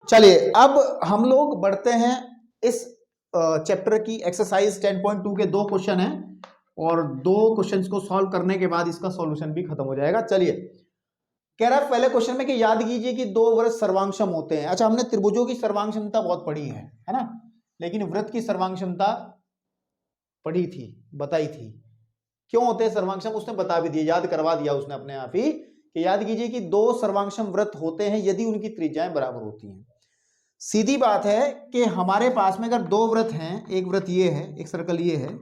चलिए अब हम लोग बढ़ते हैं इस चैप्टर की एक्सरसाइज 10.2 के दो क्वेश्चन हैं और दो क्वेश्चंस को सॉल्व करने के बाद इसका सॉल्यूशन भी खत्म हो जाएगा। चलिए कह रहा है पहले क्वेश्चन में कि याद कीजिए कि दो वृत्त सर्वांगसम होते हैं। अच्छा, हमने त्रिभुजों की सर्वांग क्षमता बहुत पढ़ी है ना, लेकिन वृत्त की सर्वांग क्षमता पढ़ी थी, बताई थी क्यों होते हैं सर्वांगसम, उसने बता भी दिया, याद करवा दिया उसने अपने आप ही कि याद कीजिए कि दो सर्वांगसम वृत्त होते हैं यदि उनकी त्रिज्याएं बराबर होती हैं। सीधी बात है कि हमारे पास में अगर दो वृत्त हैं, एक वृत्त ये है, एक सर्कल ये है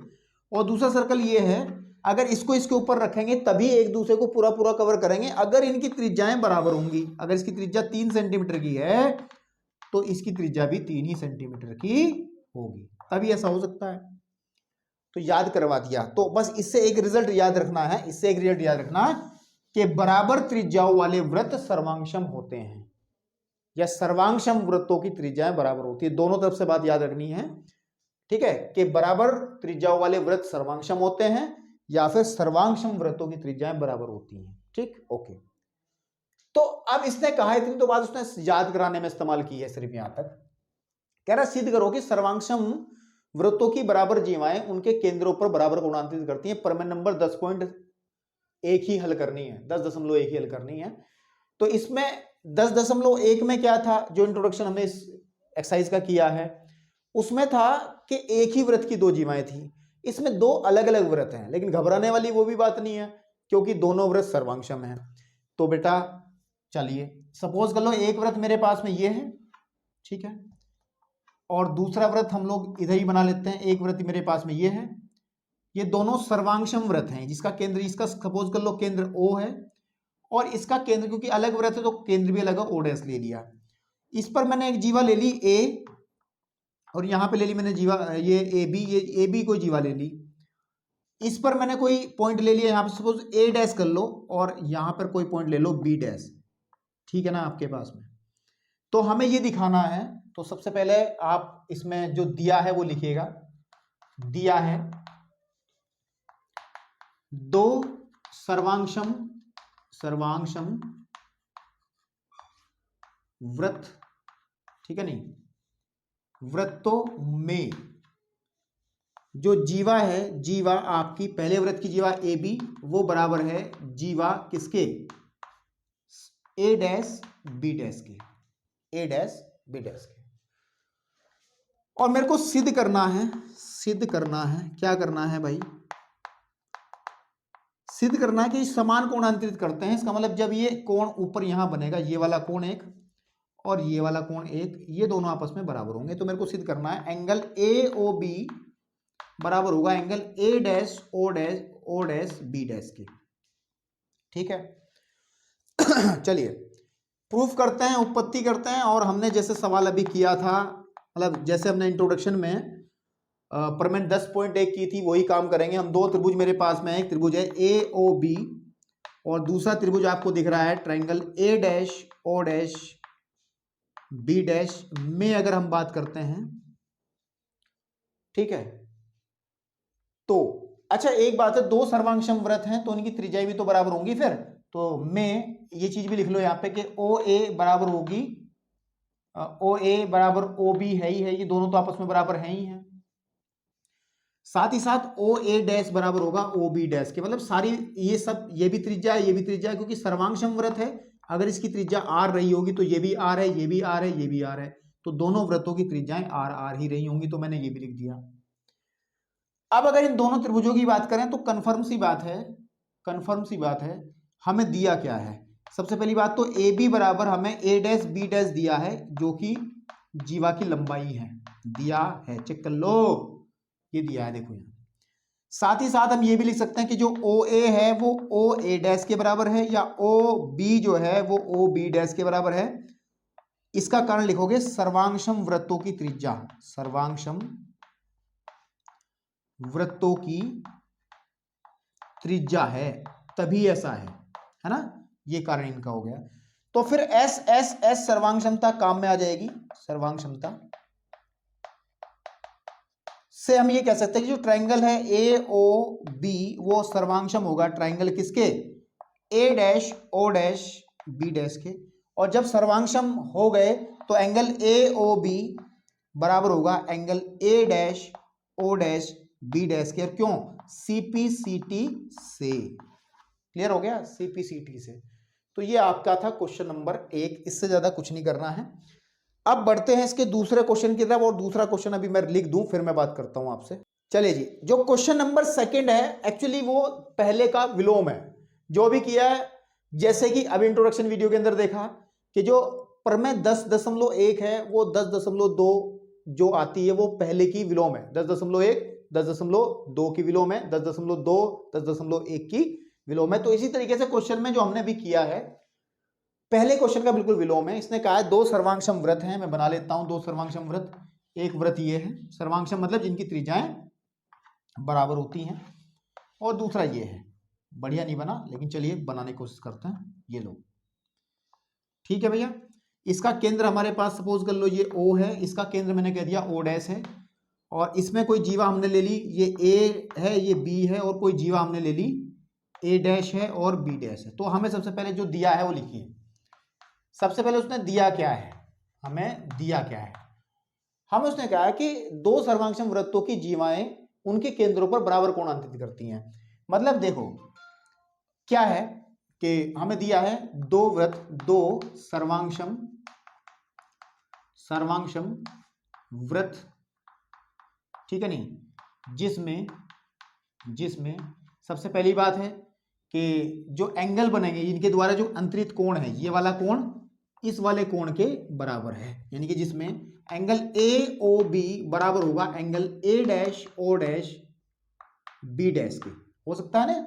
और दूसरा सर्कल ये है, अगर इसको इसके ऊपर रखेंगे तभी एक दूसरे को पूरा पूरा कवर करेंगे अगर इनकी त्रिज्याएं बराबर होंगी। अगर इसकी त्रिज्या 3 सेंटीमीटर की है तो इसकी त्रिज्या भी 3 ही सेंटीमीटर की होगी, तभी ऐसा हो सकता है। तो याद करवा दिया। तो बस इससे एक रिजल्ट याद रखना है, इससे एक रिजल्ट याद रखना कि बराबर त्रिज्याओं वाले वृत्त सर्वांगसम होते हैं या सर्वांगसम वृत्तों की त्रिज्याएं बराबर होती है। दोनों तरफ से बात याद रखनी है, ठीक है, कि बराबर त्रिज्याओं वाले वृत्त सर्वांगसम होते हैं या फिर सर्वांगसम वृत्तों की त्रिज्याएं बराबर होती हैं। ठीक, ओके। तो अब इसने कहा, इतनी तो बात उसने याद कराने में इस्तेमाल की है सिर्फ यहां तक। कह रहा सिद्ध करो कि सर्वांगसम वृत्तों की बराबर जीवाएं उनके केंद्रों पर बराबर गुणांतरित करती हैं। प्रमेय नंबर 10.1 ही हल करनी है, 10.1 ही हल करनी है। तो इसमें 10.1 में क्या था, जो इंट्रोडक्शन हमने इस एक्सरसाइज का किया है उसमें था कि एक ही वृत्त की दो जीवाएं थी। इसमें दो अलग अलग वृत्त हैं, लेकिन घबराने वाली वो भी बात नहीं है क्योंकि दोनों वृत्त सर्वांगसम हैं। तो बेटा चलिए सपोज कर लो एक वृत्त मेरे पास में ये है, ठीक है, और दूसरा वृत्त हम लोग इधर ही बना लेते हैं। एक वृत्त मेरे पास में ये है, ये दोनों सर्वांगसम वृत्त हैं जिसका केंद्र, इसका सपोज कर लो केंद्र O है और इसका केंद्र, क्योंकि अलग वृत्त है तो केंद्र भी अलग है, O' ले लिया। इस पर मैंने एक जीवा ले ली A और यहां पे ले ली मैंने जीवा ये AB, ये AB कोई जीवा ले ली। इस पर मैंने कोई पॉइंट ले लिया, यहां पे सपोज A' कर लो और यहां पर कोई पॉइंट ले लो B', ठीक है ना आपके पास में। तो हमें ये दिखाना है, तो सबसे पहले आप इसमें जो दिया है वो लिखिएगा। दिया है दो सर्वांगसम वृत्त, ठीक है नहीं, वृत्तों में जो जीवा है, जीवा आपकी पहले वृत्त की जीवा AB वो बराबर है जीवा किसके, A' B' के, A' B' के। और मेरे को सिद्ध करना है, क्या करना है भाई, सिद्ध करना है कि समान कोणांतरित करते हैं। इसका मतलब जब ये कोण ऊपर यहां बनेगा, ये वाला कोण एक और ये वाला कोण एक, ये दोनों आपस में बराबर होंगे। तो मेरे को सिद्ध करना है एंगल AOB बराबर होगा एंगल A'-O'-B' के, ठीक है। चलिए प्रूफ करते हैं, उत्पत्ति करते हैं। और हमने जैसे सवाल अभी किया था, मतलब जैसे हमने इंट्रोडक्शन में प्रमेय 10.1 की थी वही काम करेंगे हम। दो त्रिभुज मेरे पास में है, एक त्रिभुज है AOB और दूसरा त्रिभुज आपको दिख रहा है ट्राइंगल A'-O'-B' में अगर हम बात करते हैं, ठीक है। तो अच्छा एक बात है, दो सर्वांगसम वृत्त हैं तो उनकी त्रिज्याएं भी तो बराबर होंगी फिर। तो मैं ये चीज भी लिख लो यहाँ पे कि OA बराबर होगी, OA बराबर OB है ही है, ये दोनों तो आपस में बराबर हैं ही हैं। साथ ही साथ OA' बराबर होगा OB' के, मतलब सारी ये सब, ये भी त्रिज्या है, ये भी त्रिज्या है, क्योंकि सर्वांगसम वृत्त है। अगर इसकी त्रिज्या R रही होगी तो ये भी R है, ये भी R है, ये भी R है, तो दोनों वृत्तों की त्रिज्याएं R ही रही होंगी। तो मैंने ये भी लिख दिया। अब अगर इन दोनों त्रिभुजों की बात करें तो कन्फर्म सी बात है, हमें दिया क्या है। सबसे पहली बात तो AB बराबर हमें A' B' दिया है जो कि जीवा की लंबाई है, दिया है, चेक कर लो, ये दिया है, देखो यहाँ। साथ ही साथ हम ये भी लिख सकते हैं कि जो OA है वो OA' के बराबर है या OB जो है वो OB' के बराबर है। इसका कारण लिखोगे सर्वांगसम वृत्तों की त्रिज्या, सर्वांगसम वृत्तों की त्रिज्या है, तभी ऐसा है ना, ये कारण इनका हो गया। तो फिर S सर्वांग क्षमता काम में आ जाएगी। सर्वांग क्षमता से हम ये कह सकते हैं कि जो ट्राइंगल है AOB वो सर्वांगसम होगा ट्राइंगल किसके, A'-O'-B' के। और जब सर्वांशम हो गए तो एंगल ए ओ बी बराबर होगा angle A dash O dash B dash के। क्यों? सीपीसीटी से। क्लियर हो गया? सीपीसीटी से। तो ये आपका था क्वेश्चन नंबर 1, इससे ज्यादा कुछ नहीं करना है। अब बढ़ते हैं इसके दूसरे क्वेश्चन की तरफ, और दूसरा क्वेश्चन अभी मैं लिख दूं फिर मैं बात करता हूं आपसे। चलिए जी, जो क्वेश्चन नंबर 2 है एक्चुअली वो पहले का विलोम है। जो भी किया है, जैसे कि अभी इंट्रोडक्शन वीडियो के अंदर देखा कि जो प्रमेय 10.1 है वो 10.2 जो आती है वो पहले की विलोम है। 10.1 10.2 की विलोम है, 10.2 10.1 की विलोम है। तो इसी तरीके से क्वेश्चन में जो हमने भी किया है पहले क्वेश्चन का बिल्कुल विलोम है। इसने कहा है 2 सर्वांगसम वृत्त हैं, मैं बना लेता हूं 2 सर्वांगसम वृत्त। एक वृत्त ये है, सर्वांगसम मतलब जिनकी त्रिज्याएं बराबर होती हैं, और दूसरा ये है। बढ़िया नहीं बना, लेकिन चलिए बनाने की कोशिश करते हैं। ये लो, ठीक है भैया। इसका केंद्र हमारे पास सपोज कर लो ये O है, इसका केंद्र मैंने कह दिया O डैश है, और इसमें कोई जीवा हमने ले ली, ये A है, ये B है, और कोई जीवा हमने ले ली A डैश है और B डैश है। तो हमें सबसे पहले जो दिया है वो लिखिए। सबसे पहले उसने दिया क्या है, हमें दिया क्या है, हमें उसने कहा कि 2 सर्वांगसम वृत्तों की जीवाएं उनके केंद्रों पर बराबर कोण अंकित करती हैं। मतलब देखो क्या है कि हमें दिया है 2 वृत्त, 2 सर्वांगसम वृत्त, ठीक है नहीं, जिसमें सबसे पहली बात है कि जो एंगल बनेंगे इनके द्वारा जो अंतरित कोण है, ये वाला कोण इस वाले कोण के बराबर है। यानी कि जिसमें एंगल ए ओ बी बराबर होगा angle A dash O dash B dash के। हो सकता है ना?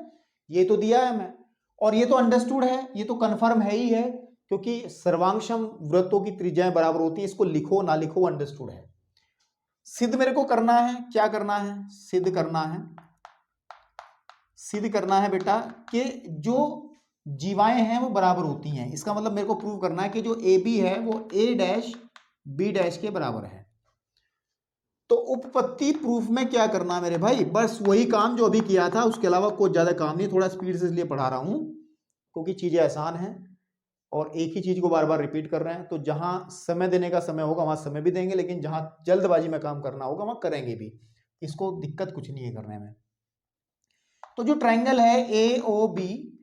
ये तो दिया है हमें, और ये तो अंडरस्टूड है, ये तो कंफर्म है ही है, क्योंकि सर्वांगसम वृत्तों की त्रिज्याएं बराबर होती है। इसको लिखो ना लिखो अंडरस्टूड है। सिद्ध मेरे को करना है, क्या करना है? सिद्ध करना है बेटा कि जो जीवाएं हैं वो बराबर होती हैं। इसका मतलब मेरे को प्रूव करना है कि जो ए बी है वो ए डैश बी डैश के बराबर है। तो उपपत्ति प्रूफ में क्या करना है मेरे भाई? बस वही काम जो अभी किया था, उसके अलावा कोई ज्यादा काम नहीं। थोड़ा स्पीड से इसलिए पढ़ा रहा हूं क्योंकि चीजें आसान हैं और एक ही चीज को बार बार रिपीट कर रहे हैं। तो जहां समय देने का समय होगा वहां समय भी देंगे, लेकिन जहां जल्दबाजी में काम करना होगा वहां करेंगे भी। इसको दिक्कत कुछ नहीं है करने में। तो जो ट्रायंगल है ए ओ बी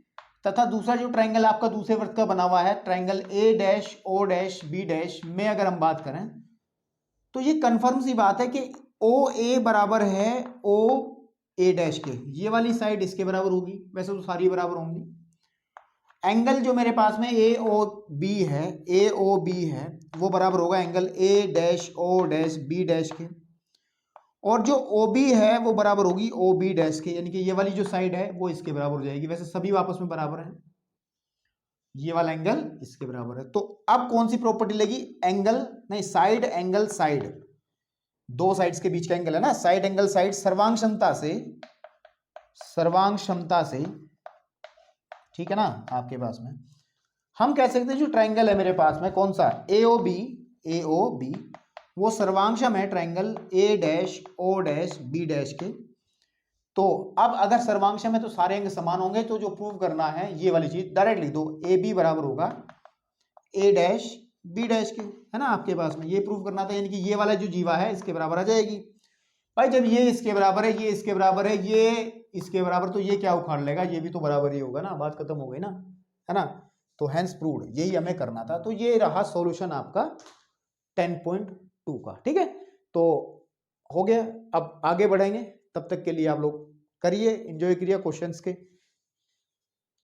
तथा दूसरा जो ट्रायंगल आपका दूसरे वृत्त का बना हुआ है triangle A dash O dash B dash में अगर हम बात करें तो ये कंफर्म सी बात है कि ओ ए बराबर है ओ ए डैश के। ये वाली साइड इसके बराबर होगी, वैसे तो सारी बराबर होंगी। एंगल जो मेरे पास में ए ओ बी है वो बराबर होगा angle A dash O dash B dash के, और जो ओ बी है वो बराबर होगी ओ बी डैश के। यानी कि ये वाली जो साइड है वो इसके बराबर हो जाएगी। वैसे सभी आपस में बराबर है, ये वाला एंगल इसके बराबर है। तो अब कौन सी प्रॉपर्टी लगी? एंगल नहीं, साइड एंगल साइड, दो साइड्स के बीच का एंगल है ना, साइड एंगल साइड सर्वांग क्षमता से, ठीक है ना। आपके पास में हम कह सकते हैं जो ट्रायंगल है मेरे पास में कौन सा, ए ओ बी, वो सर्वांगक्षम है triangle A dash O dash B dash के। तो अब अगर सर्वांगक्षम है तो सारे अंग समान होंगे। तो जो प्रूव करना है ये वाली चीज डायरेक्ट लिख दो, ए बी बराबर होगा ए डैश बी डैश के, है ना आपके पास में। ये प्रूव करना था, यानी कि ये वाला जो जीवा है इसके बराबर आ जाएगी। भाई जब ये इसके बराबर है, ये इसके बराबर है, ये इसके बराबर, तो ये क्या उखाड़ लेगा? ये भी तो बराबर ही होगा ना, बात खत्म हो गई ना, है ना। तो हैंस प्रूव्ड, यही हमें करना था। तो ये रहा सॉल्यूशन आपका 10.2 का, ठीक है। तो हो गया, अब आगे बढ़ेंगे। तब तक के लिए आप लोग करिए, एंजॉय करिए क्वेश्चंस के।